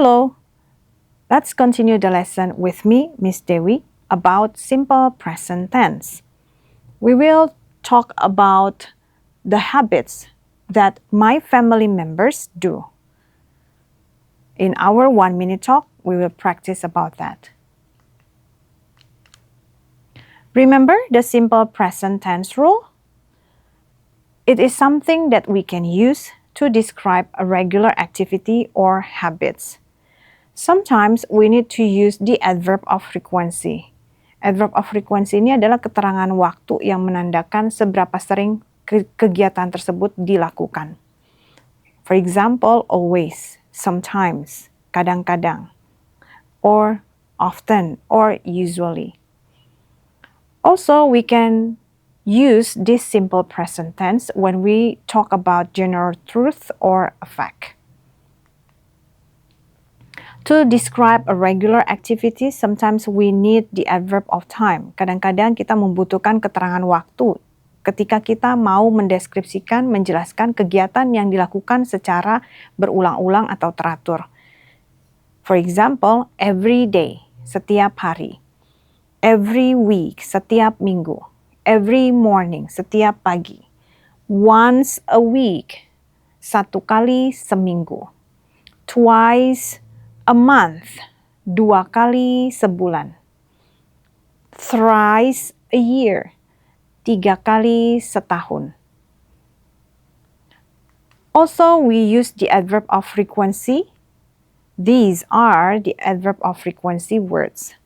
Hello, let's continue the lesson with me, Miss Dewi, about simple present tense. We will talk about the habits that my family members do. In our 1-minute talk, we will practice about that. Remember the simple present tense rule? It is something that we can use to describe a regular activity or habits. Sometimes we need to use the adverb of frequency. Adverb of frequency ini adalah keterangan waktu yang menandakan seberapa sering kegiatan tersebut dilakukan. For example, always, sometimes, kadang-kadang, or often, or usually. Also, we can use this simple present tense when we talk about general truth or a fact. To describe a regular activity, sometimes we need the adverb of time. Kadang-kadang kita membutuhkan keterangan waktu ketika kita mau mendeskripsikan, menjelaskan kegiatan yang dilakukan secara berulang-ulang atau teratur. For example, every day, setiap hari. Every week, setiap minggu. Every morning, setiap pagi. Once a week, satu kali seminggu. Twice a month, 2 kali sebulan. Thrice a year, 3 kali setahun. Also, we use the adverb of frequency. These are the adverb of frequency words.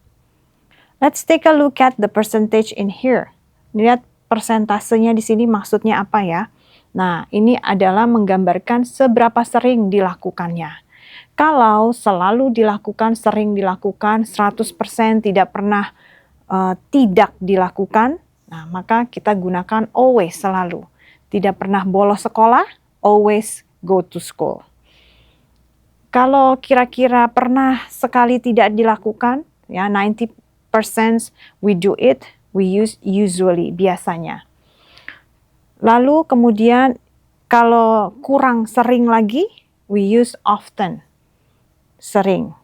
Let's take a look at the percentage in here. Lihat persentasenya di sini maksudnya apa ya? Nah, ini adalah menggambarkan seberapa sering dilakukannya. Kalau selalu dilakukan, sering dilakukan, 100% tidak pernah tidak dilakukan, nah maka kita gunakan always, selalu. Tidak pernah bolos sekolah, always go to school. Kalau kira-kira pernah sekali tidak dilakukan, ya 90% we do it, we use usually, biasanya. Lalu kemudian kalau kurang sering lagi, we use often, sering.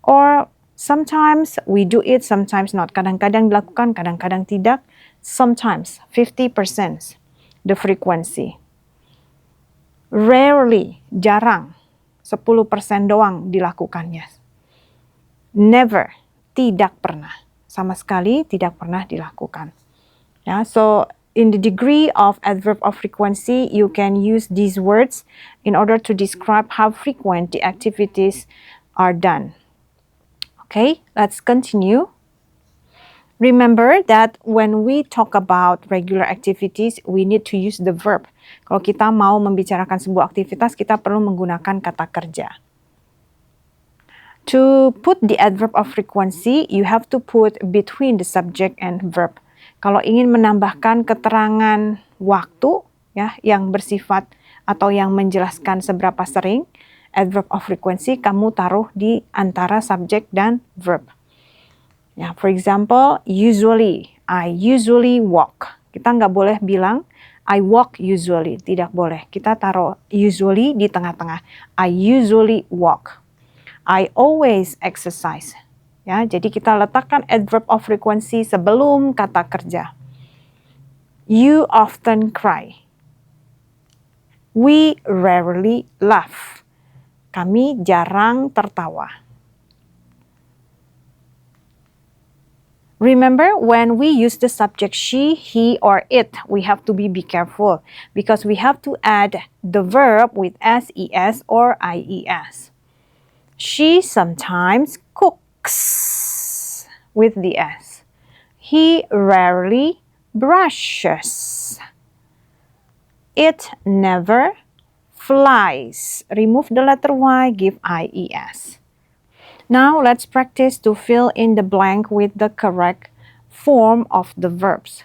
Or sometimes we do it, sometimes not. Kadang-kadang dilakukan, kadang-kadang tidak. Sometimes, 50% the frequency. Rarely, jarang, 10% doang dilakukannya. Never, tidak pernah. Sama sekali tidak pernah dilakukan. Ya, so in the degree of adverb of frequency, you can use these words in order to describe how frequent the activities are done. Okay, let's continue. Remember that when we talk about regular activities, we need to use the verb. Kalau kita mau membicarakan sebuah aktivitas, kita perlu menggunakan kata kerja. To put the adverb of frequency, you have to put between the subject and verb. Kalau ingin menambahkan keterangan waktu ya yang bersifat atau yang menjelaskan seberapa sering, adverb of frequency kamu taruh di antara subjek dan verb. Ya, for example, usually, I usually walk. Kita nggak boleh bilang I walk usually, tidak boleh. Kita taruh usually di tengah-tengah. I usually walk. I always exercise. Ya, jadi kita letakkan adverb of frequency sebelum kata kerja. You often cry. We rarely laugh. Kami jarang tertawa. Remember, when we use the subject she, he, or it, we have to be careful because we have to add the verb with ses or ies. She sometimes cooks with the s. He rarely brushes. It never flies. Remove the letter y, give ies. Now let's practice to fill in the blank with the correct form of the verbs.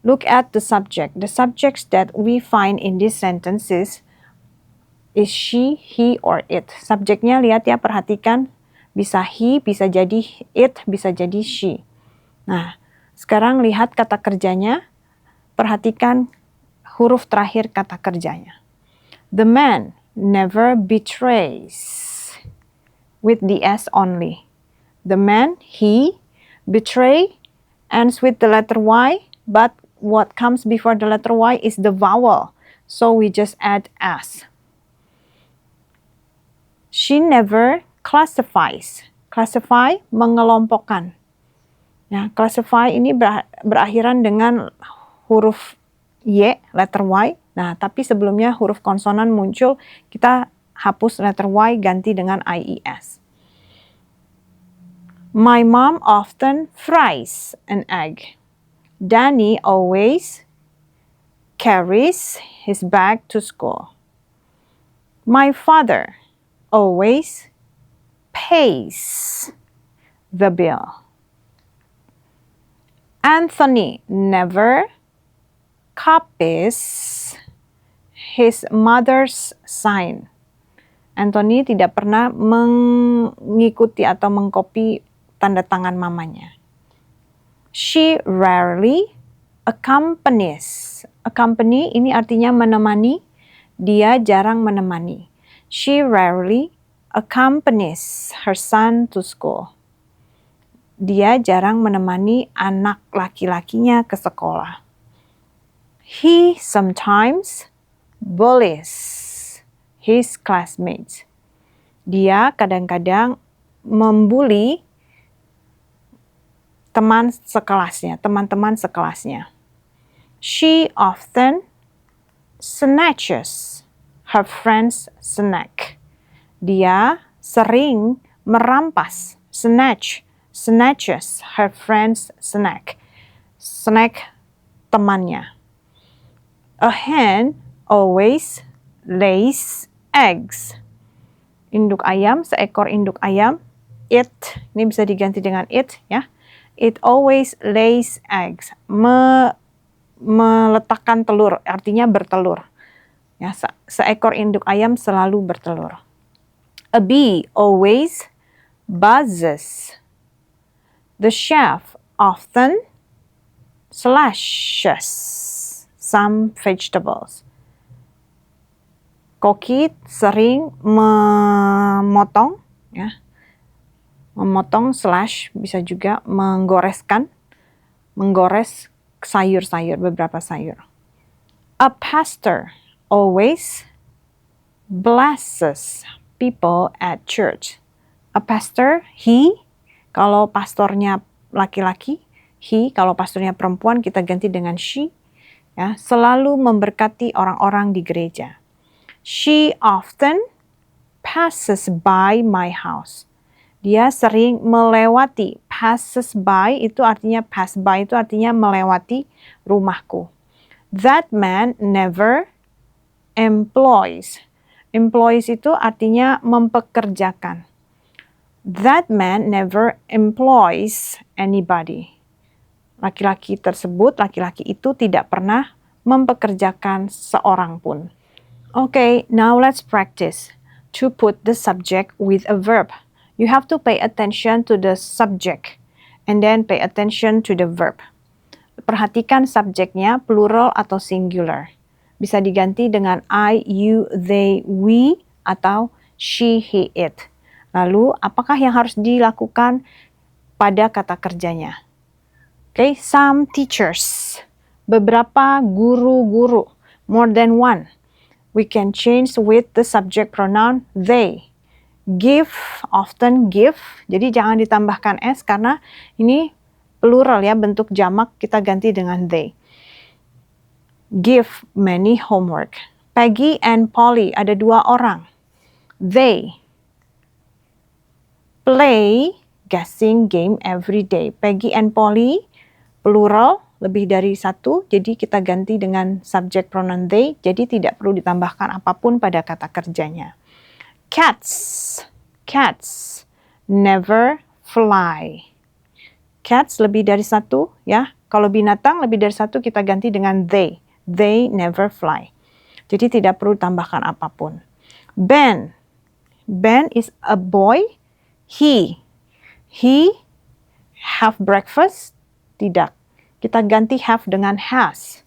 Look at the subject. The subjects that we find in these sentences is she, he, or it. Subjeknya lihat ya, perhatikan. Bisa he, bisa jadi it, bisa jadi she. Nah, sekarang lihat kata kerjanya. Perhatikan huruf terakhir kata kerjanya. The man never betrays. with the S only. The man, he, betray, ends with the letter Y, but what comes before the letter Y is the vowel. So we just add S. She never classifies. Classify, mengelompokkan. Ya, classify ini berakhiran dengan huruf Y, letter Y. Nah, tapi sebelumnya huruf konsonan muncul, kita hapus letter Y, ganti dengan IES. My mom often fries an egg. Danny always carries his bag to school. My father always pays the bill. Anthony never copies his mother's sign. Anthony tidak pernah mengikuti atau mengcopy tanda tangan mamanya. She rarely accompanies. Accompany ini artinya menemani, dia jarang menemani. She rarely accompanies her son to school. Dia jarang menemani anak laki-lakinya ke sekolah. He sometimes bullies his classmates. Dia kadang-kadang membuli teman sekelasnya, teman-teman sekelasnya. She often snatches her friend's snack. Dia sering merampas, snatches her friend's snack. Snack temannya. A hen always lays eggs. Induk ayam, seekor induk ayam. It, ini bisa diganti dengan it ya. It always lays eggs. Meletakkan telur, artinya bertelur. Ya, seekor induk ayam selalu bertelur. A bee always buzzes. The chef often slashes some vegetables. Koki sering memotong, ya, memotong slash bisa juga menggores sayur-sayur, beberapa sayur. A pastor always blesses people at church. A pastor, he, kalau pastornya laki-laki, he, kalau pastornya perempuan kita ganti dengan she, ya, selalu memberkati orang-orang di gereja. She often passes by my house. Dia sering melewati. Passes by itu artinya pass by itu artinya melewati rumahku. That man never employs. Employs itu artinya mempekerjakan. That man never employs anybody. Laki-laki tersebut, laki-laki itu tidak pernah mempekerjakan seorang pun. Okay, now let's practice to put the subject with a verb. You have to pay attention to the subject and then pay attention to the verb. Perhatikan subjeknya plural atau singular. Bisa diganti dengan I, you, they, we, atau she, he, it. Lalu, apakah yang harus dilakukan pada kata kerjanya? Okay, some teachers, beberapa guru-guru, more than one. We can change with the subject pronoun they. Give, often give. Jadi jangan ditambahkan s karena ini plural ya, bentuk jamak kita ganti dengan they. Give many homework. Peggy and Polly, ada dua orang. They play guessing game every day. Peggy and Polly, plural, lebih dari satu, jadi kita ganti dengan subject pronoun they, jadi tidak perlu ditambahkan apapun pada kata kerjanya. Cats never fly. Cats lebih dari satu, ya. Kalau binatang lebih dari satu kita ganti dengan they. They never fly. Jadi tidak perlu tambahkan apapun. Ben is a boy. He have breakfast? Tidak. Kita ganti have dengan has.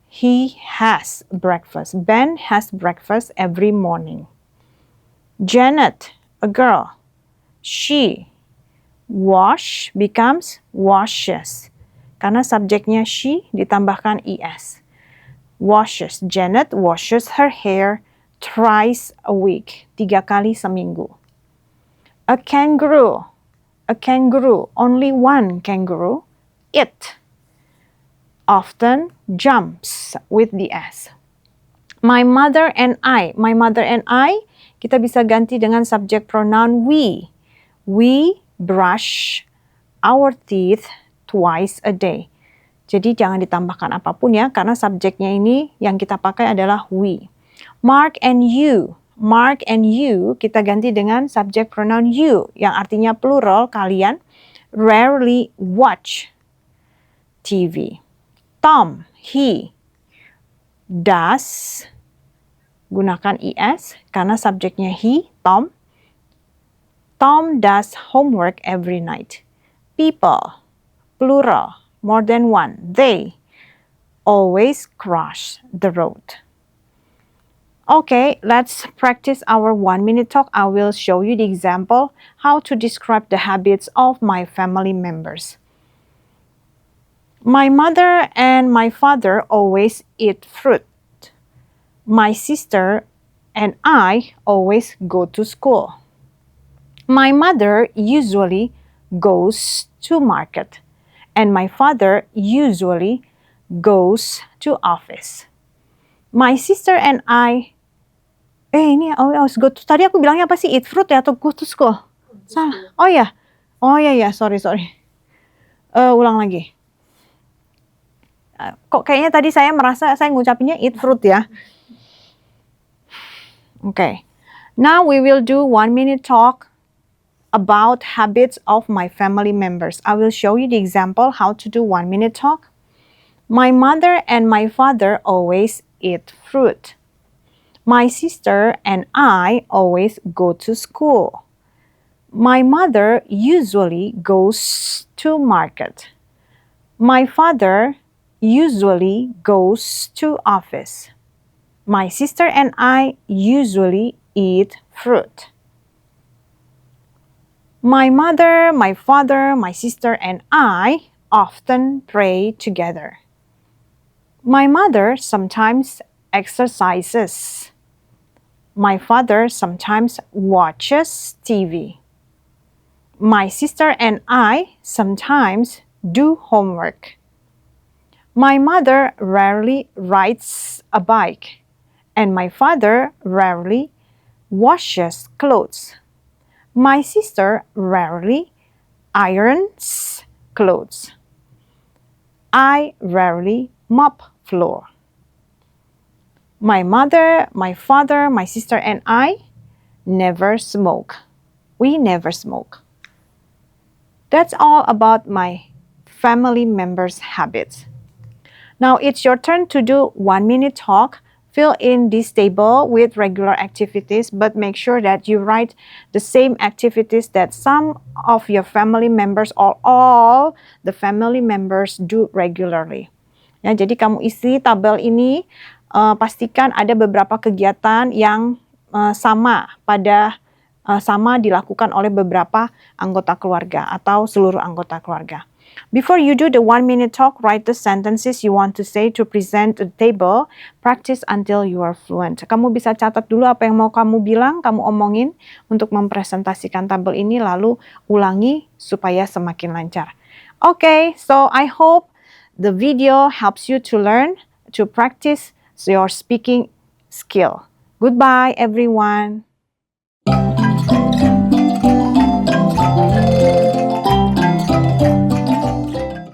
He has breakfast. Ben has breakfast every morning. Janet, a girl. she. Wash becomes washes. Karena subjeknya she ditambahkan es. Washes. Janet washes her hair thrice a week. 3 kali seminggu. A kangaroo. A kangaroo. Only one kangaroo. It often jumps with the S. My mother and I. My mother and I, kita bisa ganti dengan subject pronoun we. We brush our teeth twice a day. Jadi jangan ditambahkan apapun ya, karena subjeknya ini yang kita pakai adalah we. Mark and you. Mark and you kita ganti dengan subject pronoun you, yang artinya plural, kalian. Rarely watch TV. Tom, he does, gunakan es karena subjeknya he, Tom. Tom does homework every night. People, plural, more than one. They always cross the road. Okay, let's practice our 1-minute talk. I will show you the example how to describe the habits of my family members. My mother and my father always eat fruit. My sister and I always go to school. My mother usually goes to market, and my father usually goes to office. My sister and I ini always go to, tadi aku bilangnya apa sih? Eat fruit ya atau go to school? Salah. Oh ya. Sorry. Ulang lagi. Kok kayaknya tadi saya merasa saya ngucapinnya eat fruit ya. Okay. Now we will do 1-minute talk about habits of my family members. I will show you the example how to do 1-minute talk. My mother and my father always eat fruit. My sister and I always go to school. My mother usually goes to market. My father usually goes to office. My sister and I usually eat fruit. My mother, my father, my sister, and I often pray together. My mother sometimes exercises. My father sometimes watches TV. My sister and I sometimes do homework. My mother rarely rides a bike, and my father rarely washes clothes. My sister rarely irons clothes. I rarely mop floor. My mother, my father, my sister, and I never smoke. We never smoke. That's all about my family members' habits. Now it's your turn to do 1-minute talk. Fill in this table with regular activities, but make sure that you write the same activities that some of your family members or all the family members do regularly. Ya, jadi kamu isi tabel ini, pastikan ada beberapa kegiatan yang sama dilakukan oleh beberapa anggota keluarga atau seluruh anggota keluarga. Before you do the 1-minute talk, write the sentences you want to say to present the table. Practice until you are fluent. Kamu bisa catat dulu apa yang mau kamu bilang, kamu omongin untuk mempresentasikan tabel ini, lalu ulangi supaya semakin lancar. Okay, so I hope the video helps you to learn, to practice your speaking skill. Goodbye, everyone.